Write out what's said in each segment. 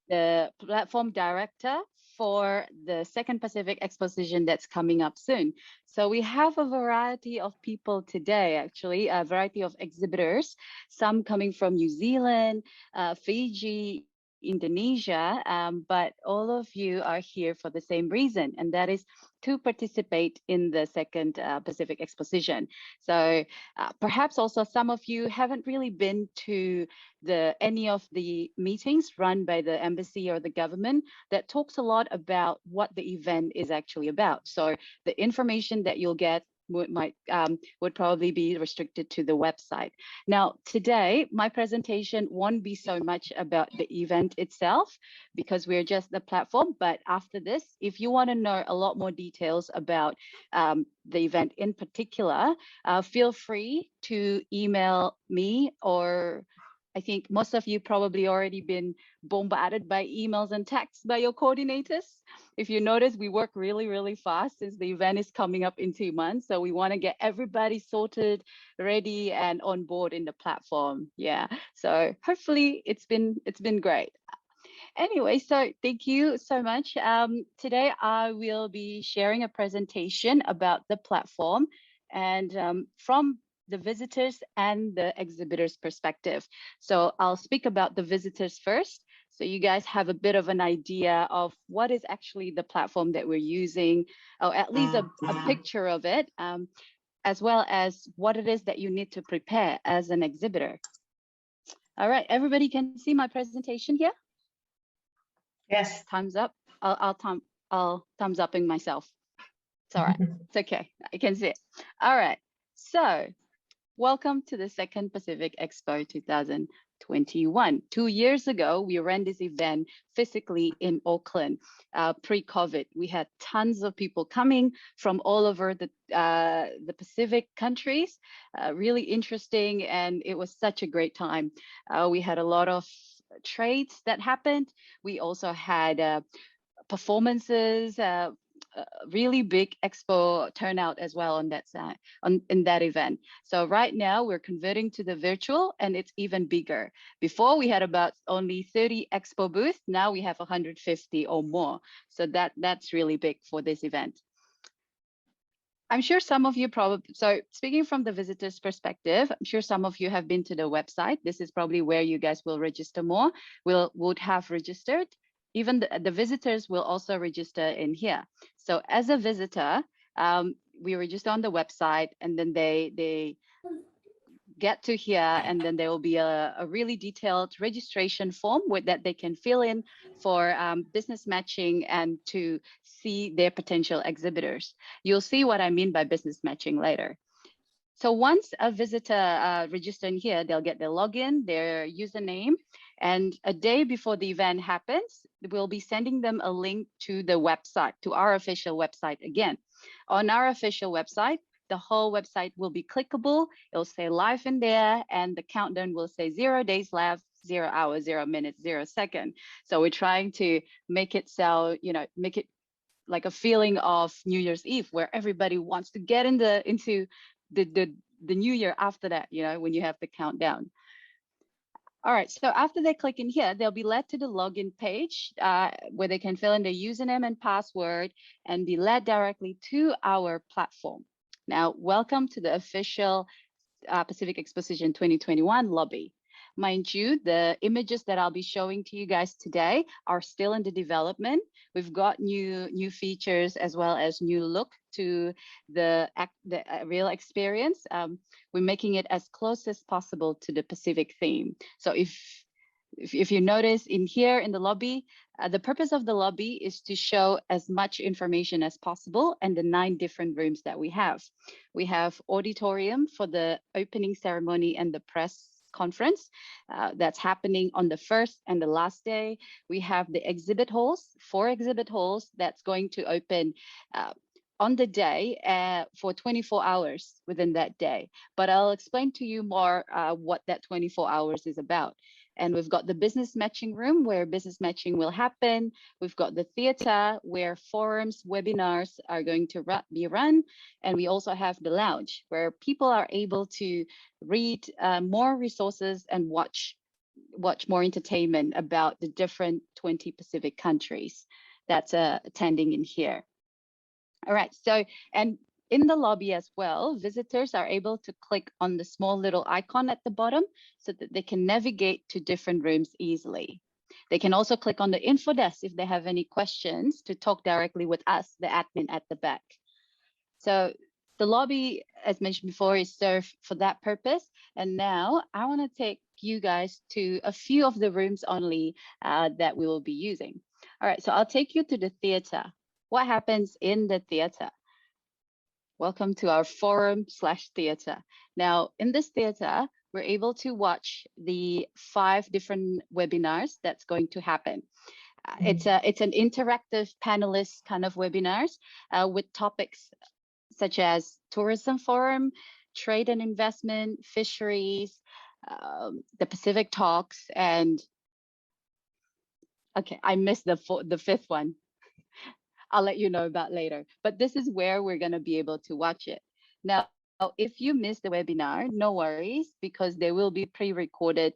the platform director for the second Pacific Exposition that's coming up soon. So we have a variety of people today, actually, a variety of exhibitors, some coming from New Zealand, Fiji, Indonesia, but all of you are here for the same reason, and that is to participate in the second Pacific Exposition. So perhaps also some of you haven't really been to any of the meetings run by the embassy or the government that talks a lot about what the event is actually about. So the information that you'll get would probably be restricted to the website. Now, today, my presentation won't be so much about the event itself because we're just the platform. But after this, if you want to know a lot more details about the event in particular, feel free to email me, or I think most of you probably already been bombarded by emails and texts by your coordinators. If you notice, we work really, really fast since the event is coming up in 2 months. So we want to get everybody sorted, ready, and on board in the platform. Yeah. So hopefully it's been great. Anyway, so thank you so much. Today I will be sharing a presentation about the platform and from the visitors and the exhibitors' perspective. So I'll speak about the visitors first, so you guys have a bit of an idea of what is actually the platform that we're using, or at least a picture of it, as well as what it is that you need to prepare as an exhibitor. All right, everybody can see my presentation here? Yes. Thumbs up. I'll thumbs upping myself. It's all right. It's okay. I can see it. All right. So welcome to the second Pacific Expo 2021. 2 years ago, we ran this event physically in Auckland, pre-COVID. We had tons of people coming from all over the Pacific countries, really interesting, and it was such a great time. We had a lot of trades that happened. We also had performances, really big expo turnout as well on that side, in that event. So right now we're converting to the virtual, and it's even bigger. Before we had about only 30 expo booths. Now we have 150 or more. So that's really big for this event. I'm sure some of you probably, so speaking from the visitor's perspective, I'm sure some of you have been to the website. This is probably where you guys will register more, would have registered. Even the visitors will also register in here. So as a visitor, we register on the website, and then they get to here, and then there will be a really detailed registration form that they can fill in for business matching and to see their potential exhibitors. You'll see what I mean by business matching later. So once a visitor registers in here, they'll get their login, their username, and a day before the event happens, we'll be sending them a link to the website, to our official website again. On our official website, the whole website will be clickable. It'll say live in there, and the countdown will say 0 days left, 0 hours, 0 minutes, 0 second. So we're trying to make it make it like a feeling of New Year's Eve, where everybody wants to get into the new year after that, when you have the countdown. All right, so after they click in here, they'll be led to the login page where they can fill in their username and password and be led directly to our platform. Now, welcome to the official Pacific Exposition 2021 lobby. Mind you, the images that I'll be showing to you guys today are still in the development. We've got new features as well as new look to the real experience. We're making it as close as possible to the Pacific theme. So if you notice in here in the lobby, the purpose of the lobby is to show as much information as possible and the 9 different rooms that we have. We have auditorium for the opening ceremony and the press conference that's happening on the first and the last day. We have the exhibit halls, 4 exhibit halls that's going to open on the day for 24 hours within that day. But I'll explain to you more what that 24 hours is about. And we've got the business matching room where business matching will happen. We've got the theater where forums, webinars are going to be run. And we also have the lounge where people are able to read more resources and watch watch more entertainment about the different 20 Pacific countries that's attending in here. All right, so, and in the lobby as well, visitors are able to click on the small little icon at the bottom so that they can navigate to different rooms easily. They can also click on the info desk if they have any questions to talk directly with us, the admin at the back. So the lobby, as mentioned before, is served for that purpose. And now I want to take you guys to a few of the rooms only that we will be using. All right, so I'll take you to the theater. What happens in the theater? Welcome to our forum/theater. Now, in this theater, we're able to watch the 5 different webinars that's going to happen. It's an interactive panelist kind of webinars with topics such as tourism forum, trade and investment, fisheries, the Pacific talks, and okay, I missed the 5th one. I'll let you know about later. But this is where we're going to be able to watch it. Now, if you miss the webinar, no worries, because they will be pre-recorded.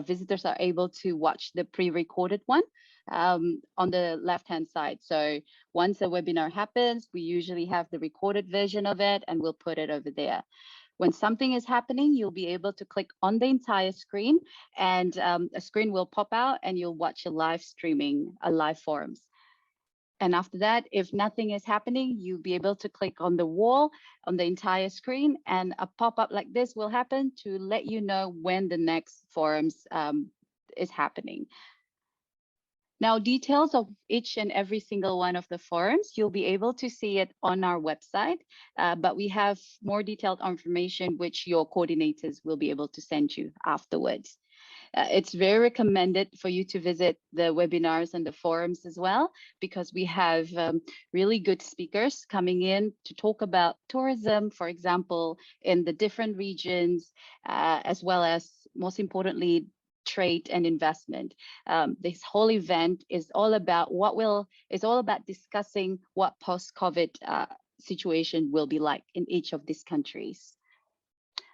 Visitors are able to watch the pre-recorded one on the left-hand side. So once a webinar happens, we usually have the recorded version of it, and we'll put it over there. When something is happening, you'll be able to click on the entire screen, and a screen will pop out, and you'll watch a live streaming, a live forums. And after that, if nothing is happening, you'll be able to click on the wall on the entire screen, and a pop-up like this will happen to let you know when the next forums is happening. Now, details of each and every single one of the forums, you'll be able to see it on our website, but we have more detailed information which your coordinators will be able to send you afterwards. It's very recommended for you to visit the webinars and the forums as well, because we have really good speakers coming in to talk about tourism, for example, in the different regions, as well as, most importantly, trade and investment. This whole event is all about discussing what post-COVID situation will be like in each of these countries.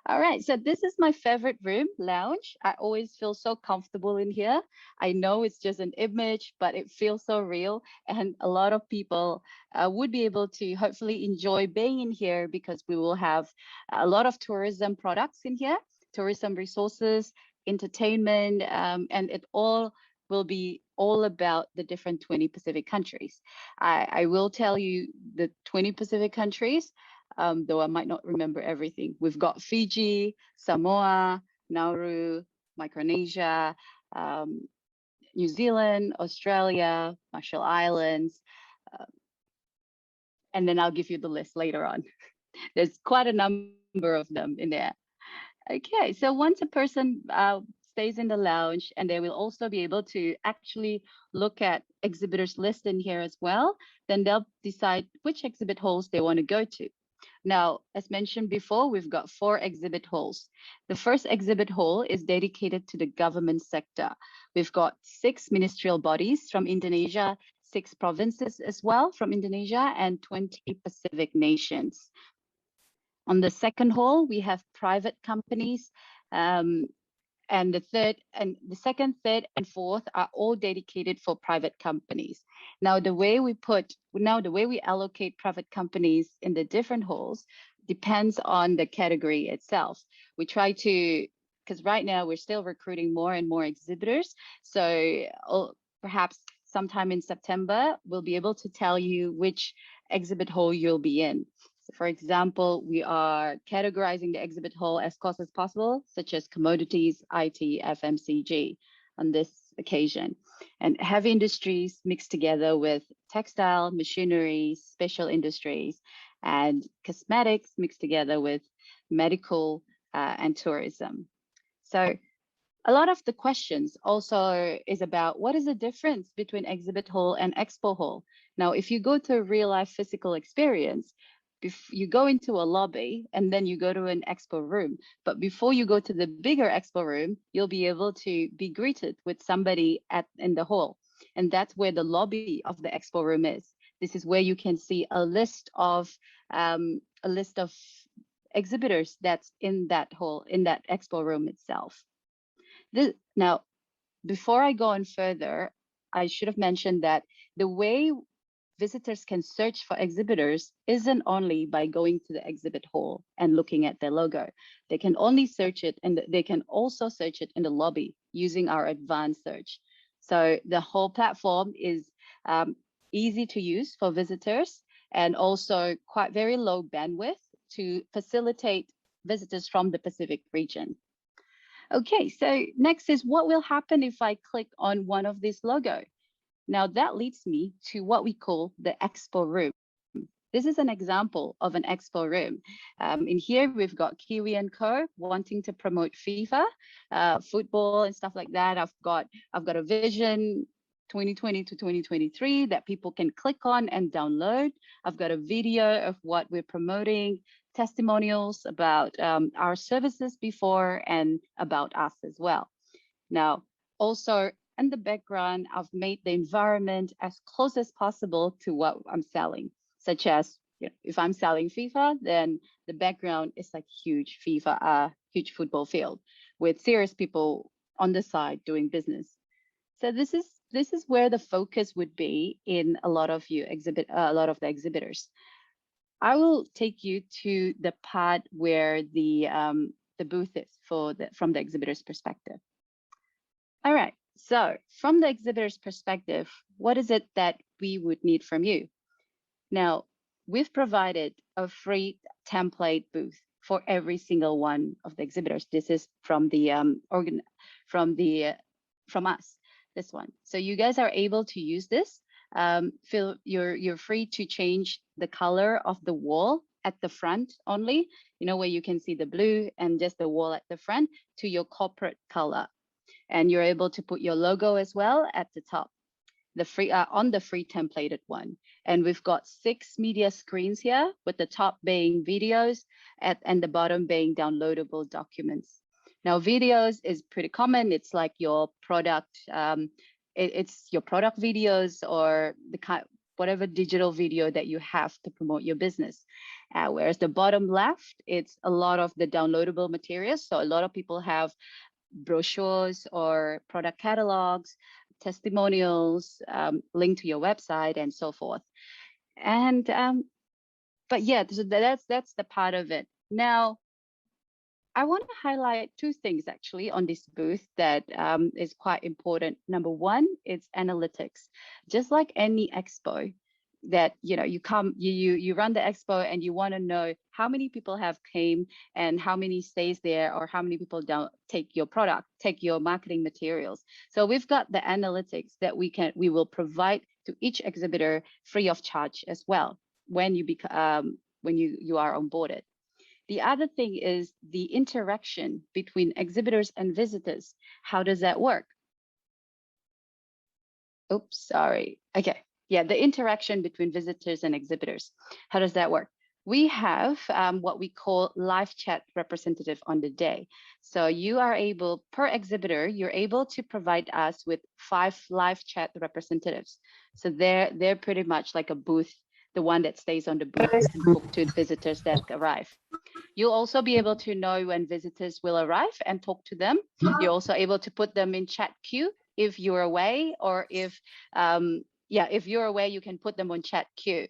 All right, so this is my favorite room, lounge. I always feel so comfortable in here. I know it's just an image, but it feels so real. And a lot of people would be able to hopefully enjoy being in here, because we will have a lot of tourism products in here, tourism resources, entertainment, and it all will be all about the different 20 Pacific countries. I will tell you the 20 Pacific countries, though I might not remember everything. We've got Fiji, Samoa, Nauru, Micronesia, New Zealand, Australia, Marshall Islands, and then I'll give you the list later on. There's quite a number of them in there. Okay, so once a person stays in the lounge, and they will also be able to actually look at exhibitors list in here as well, then they'll decide which exhibit halls they want to go to. Now, as mentioned before, we've got 4 exhibit halls. The first exhibit hall is dedicated to the government sector. We've got 6 ministerial bodies from Indonesia, 6 provinces as well from Indonesia, and 20 Pacific nations. On the second hall, we have private companies, and the second, third, and fourth are all dedicated for private companies. Now, the way we allocate private companies in the different halls depends on the category itself. We try to, because right now we're still recruiting more and more exhibitors. So perhaps sometime in September, we'll be able to tell you which exhibit hall you'll be in. So for example, we are categorizing the exhibit hall as cost as possible, such as commodities, IT, FMCG on this occasion. And heavy industries mixed together with textile, machinery, special industries, and cosmetics mixed together with medical and tourism. So a lot of the questions also is about what is the difference between exhibit hall and expo hall. Now, if you go to a real life physical experience, you go into a lobby and then you go to an expo room. But before you go to the bigger expo room, you'll be able to be greeted with somebody in the hall. And that's where the lobby of the expo room is. This is where you can see a list of exhibitors that's in that hall, in that expo room itself. Now, before I go on further, I should have mentioned that the way visitors can search for exhibitors isn't only by going to the exhibit hall and looking at their logo. They can only search it, and they can also search it in the lobby using our advanced search. So the whole platform is easy to use for visitors and also quite very low bandwidth to facilitate visitors from the Pacific region. Okay, so next is what will happen if I click on one of these logos. Now that leads me to what we call the expo room. This is an example of an expo room. In here, we've got Kiwi Co wanting to promote FIFA, football and stuff like that. I've got a vision 2020 to 2023 that people can click on and download. I've got a video of what we're promoting, testimonials about our services before and about us as well. Now, also in the background, I've made the environment as close as possible to what I'm selling, such as, you know, if I'm selling FIFA, then the background is like huge FIFA, huge football field with serious people on the side doing business. So this is where the focus would be in a lot of the exhibitors. I will take you to the part where the booth is from the exhibitor's perspective. All right, so from the exhibitor's perspective, what is it that we would need from you? Now, we've provided a free template booth for every single one of the exhibitors. This is from the from us, this one. So you guys are able to use this. You're free to change the color of the wall at the front only, you know, where you can see the blue and just the wall at the front, to your corporate color. And you're able to put your logo as well at the top, the free on the free templated one. And we've got 6 media screens here, with the top being videos and the bottom being downloadable documents. Now, videos is pretty common. It's like your product, it's your product videos or whatever digital video that you have to promote your business. Whereas the bottom left, it's a lot of the downloadable materials. So a lot of people have brochures or product catalogs, testimonials, link to your website and so forth. And but yeah, so that's the part of it. Now, I want to highlight 2 things actually on this booth that is quite important. Number one, it's analytics. Just like any expo, that you run the expo and you want to know how many people have came and how many stays there, or how many people don't take your product, take your marketing materials. So we've got the analytics that we will provide to each exhibitor free of charge as well when you are onboarded. The other thing is the interaction between exhibitors and visitors. How does that work? Oops, sorry. Okay. Yeah, the interaction between visitors and exhibitors. How does that work? We have what we call live chat representative on the day. So you are able, per exhibitor, you're able to provide us with 5 live chat representatives. So they're pretty much like a booth, the one that stays on the booth and talk to visitors that arrive. You'll also be able to know when visitors will arrive and talk to them. You're also able to put them in chat queue if you're away, or if you're away, you can put them on chat queue.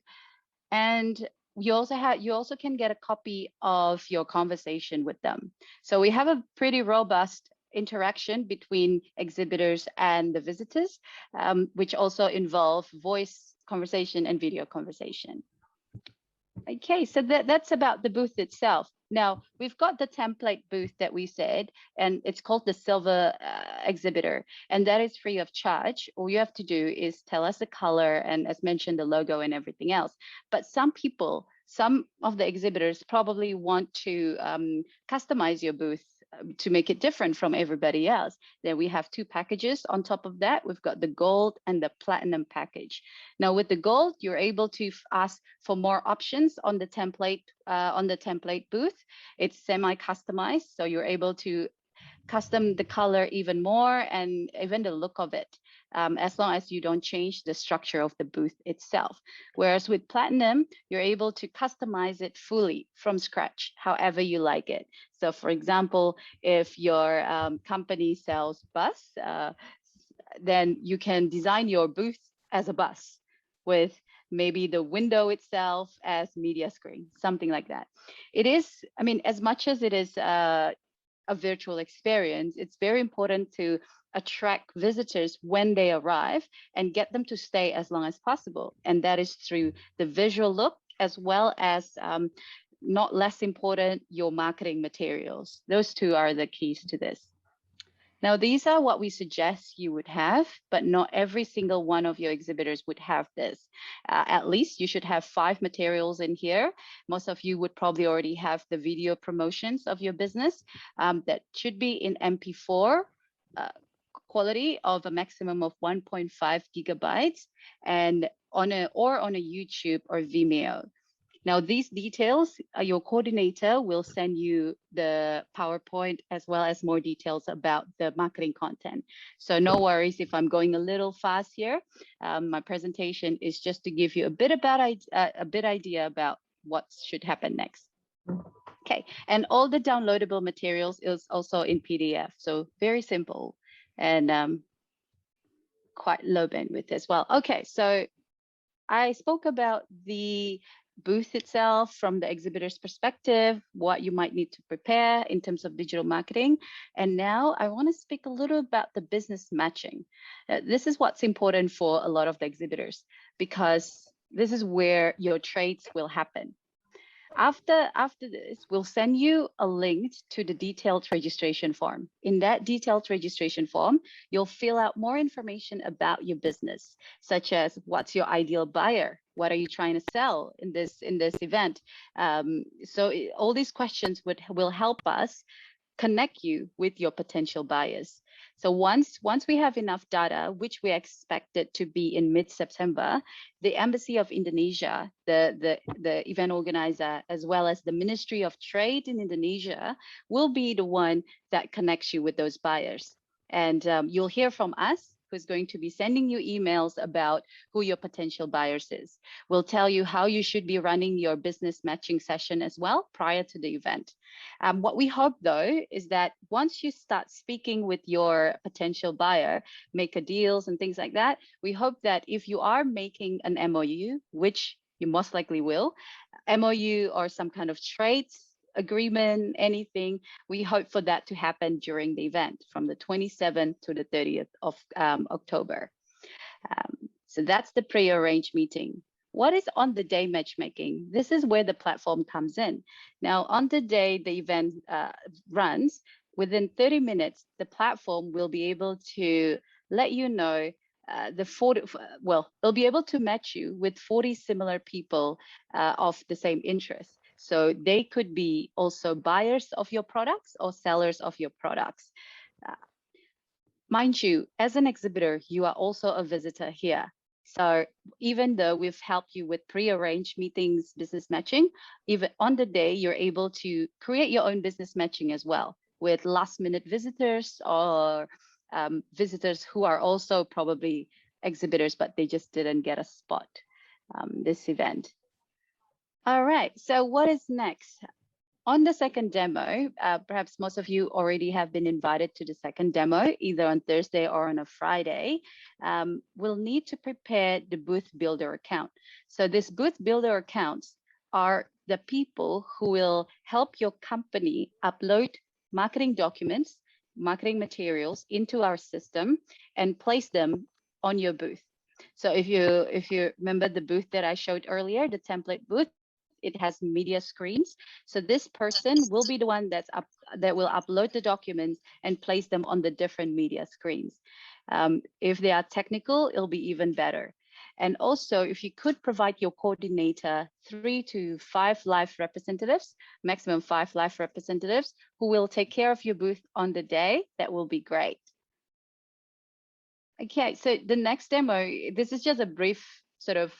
And you also can get a copy of your conversation with them. So we have a pretty robust interaction between exhibitors and the visitors, which also involve voice conversation and video conversation. Okay, so that's about the booth itself. Now, we've got the template booth that we said, and it's called the Silver Exhibitor, and that is free of charge. All you have to do is tell us the color and, as mentioned, the logo and everything else. But some of the exhibitors probably want to customize your booth to make it different from everybody else. Then we have 2 packages on top of that. We've got the gold and the platinum package. Now with the gold, you're able to ask for more options on the template booth. It's semi-customized, so you're able to custom the color even more and even the look of it, as long as you don't change the structure of the booth itself. Whereas with Platinum, you're able to customize it fully from scratch, however you like it. So for example, if your company sells bus, then you can design your booth as a bus with maybe the window itself as media screen, something like that. It is, I mean, as much as it is a virtual experience, it's very important to attract visitors when they arrive and get them to stay as long as possible. And that is through the visual look, as well as not less important, your marketing materials. Those two are the keys to this. Now, these are what we suggest you would have, but not every single one of your exhibitors would have this. At least you should have 5 materials in here. Most of you would probably already have the video promotions of your business that should be in MP4 quality of a maximum of 1.5 gigabytes and on a YouTube or Vimeo. Now, these details, your coordinator will send you the PowerPoint as well as more details about the marketing content. So no worries if I'm going a little fast here. My presentation is just to give you a bit idea about what should happen next. Okay, and all the downloadable materials is also in PDF, so very simple and quite low bandwidth as well. Okay, so I spoke about the booth itself from the exhibitor's perspective, what you might need to prepare in terms of digital marketing. And now I want to speak a little about the business matching. This is what's important for a lot of the exhibitors, because this is where your trades will happen. After this, we'll send you a link to the detailed registration form. In that detailed registration form, you'll fill out more information about your business, such as what's your ideal buyer? What are you trying to sell in this event? So all these questions will help us connect you with your potential buyers. So once we have enough data, which we expect it to be in mid-September, the Embassy of Indonesia, the event organizer, as well as the Ministry of Trade in Indonesia, will be the one that connects you with those buyers. And you'll hear from us, who's going to be sending you emails about who your potential buyers is. We'll tell you how you should be running your business matching session as well prior to the event. What we hope, though, is that once you start speaking with your potential buyer, make a deals and things like that, we hope that if you are making an MOU, which you most likely will, MOU or some kind of trades agreement, anything, we hope for that to happen during the event from the 27th to the 30th of October. So that's the pre-arranged meeting. What is on the day matchmaking? This is where the platform comes in. Now, on the day the event runs, within 30 minutes, the platform will be able to let you know they'll be able to match you with 40 similar people of the same interest. So they could be also buyers of your products or sellers of your products. Mind you, as an exhibitor, you are also a visitor here. So even though we've helped you with pre-arranged meetings, business matching, even on the day, you're able to create your own business matching as well with last-minute visitors or visitors who are also probably exhibitors, but they just didn't get a spot this event. All right, so what is next? On the second demo, perhaps most of you already have been invited to the second demo, either on Thursday or on a Friday. We'll need to prepare the booth builder account. So this booth builder accounts are the people who will help your company upload marketing documents, marketing materials into our system and place them on your booth. So if you remember the booth that I showed earlier, the template booth, it has media screens. So this person will be the one that will upload the documents and place them on the different media screens. If they are technical, it'll be even better. And also, if you could provide your coordinator 3 to 5 live representatives, maximum 5 live representatives, who will take care of your booth on the day, that will be great. Okay, so the next demo, this is just a brief sort of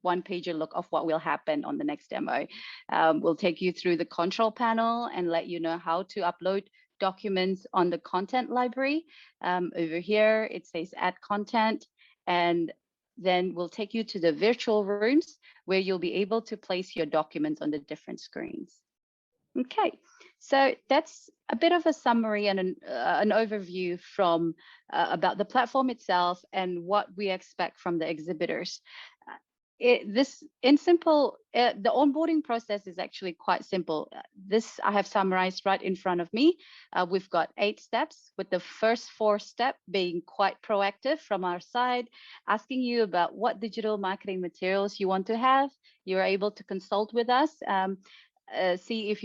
one-pager look of what will happen on the next demo. We'll take you through the control panel and let you know how to upload documents on the content library. Over here, it says add content, and then we'll take you to the virtual rooms where you'll be able to place your documents on the different screens. Okay, So that's a bit of a summary and an overview from about the platform itself and what we expect from the exhibitors. The onboarding process is actually quite simple. This I have summarized right in front of me. We've got 8 steps, with the first 4 steps being quite proactive from our side, asking you about what digital marketing materials you want to have. You're able to consult with us, see if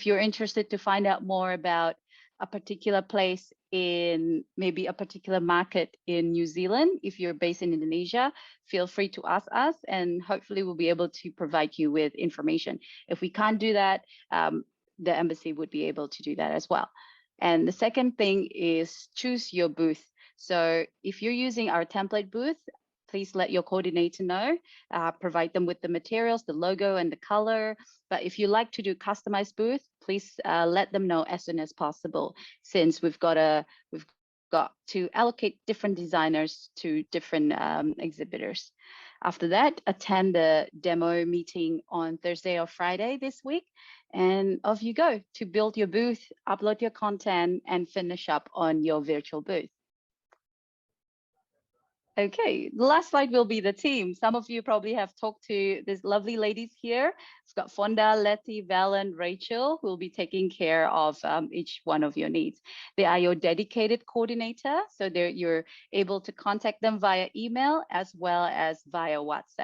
you're interested to find out more about a particular place in maybe a particular market in New Zealand. If you're based in Indonesia, feel free to ask us, and hopefully we'll be able to provide you with information. If we can't do that, the embassy would be able to do that as well. And the second thing is choose your booth. So if you're using our template booth, please let your coordinator know, provide them with the materials, the logo and the color. But if you like to do customized booth, please let them know as soon as possible, since we've got to allocate different designers to different exhibitors. After that, attend the demo meeting on Thursday or Friday this week, and off you go to build your booth, upload your content, and finish up on your virtual booth. Okay, the last slide will be the team. Some of you probably have talked to these lovely ladies here. We've got Fonda, Letty, Val, and Rachel, who will be taking care of each one of your needs. They are your dedicated coordinator, so you're able to contact them via email as well as via WhatsApp.